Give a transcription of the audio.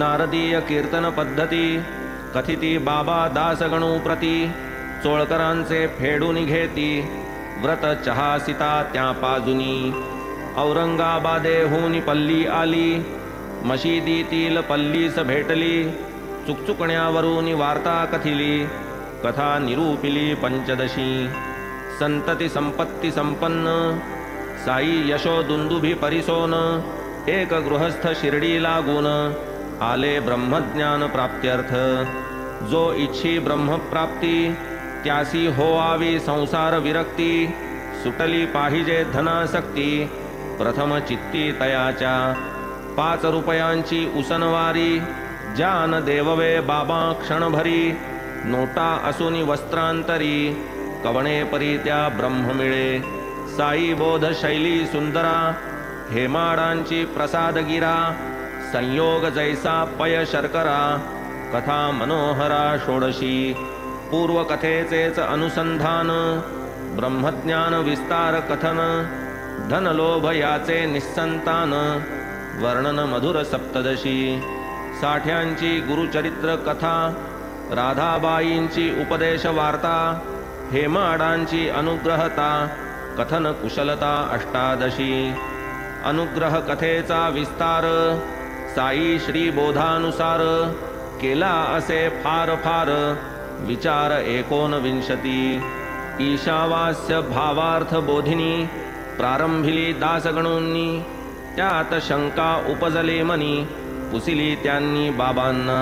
नारदीय कीर्तन पद्धती कथिती बाबा दासगणू प्रती चोळकरांचे फेडून घेती व्रत चहा सीता त्या पाजुनी औरंगाबादेहून पल्ली आली मशिदीतील पल्लीस भेटली चुकचुकण्यावरून वार्ता कथिली कथा निरूपिली पंचदशी संतती संपत्ती संपन्न साई यशो दुंदुभी परिसोन एक गृहस्थ शिर्डी लागून आले ब्रह्मज्ञान प्राप्त्यर्थ जो इच्छी ब्रह्मप्राप्ती त्यासी होआवी संसार विरक्ती सुटली पाहिजे धनासक्ती प्रथम चित्ती तयाच्या 5 रुपयांची उसनवारी जान देववे बाबा क्षणभरी नोटा असुनी वस्त्रांतरी कवणे परी त्या ब्रह्म मिळे साई बोध शैली सुंदरा हेमाडांची प्रसादगिरा संयोग जैसा पय शर्करा कथा मनोहरा षोडशी पूर्वकथेचेच अनुसंधान ब्रह्मज्ञान विस्तार कथन धनलोभ याचे निस्संतान वर्णन मधुर सप्तदशी साठ्यांची गुरुचरित्र कथा राधाबाईंची उपदेश वार्ता हेमाडांची अनुग्रहता कथन कुशलता अष्टादशी अनुग्रह कथेचा विस्तार साई श्री बोधानुसार केला असे फार फार विचार 29 ईशावास्य भावार्थ बोधिनी प्रारंभिली दासगणूंनी त्यात शंका उपजले मनी पुसिली त्यांनी बाबांना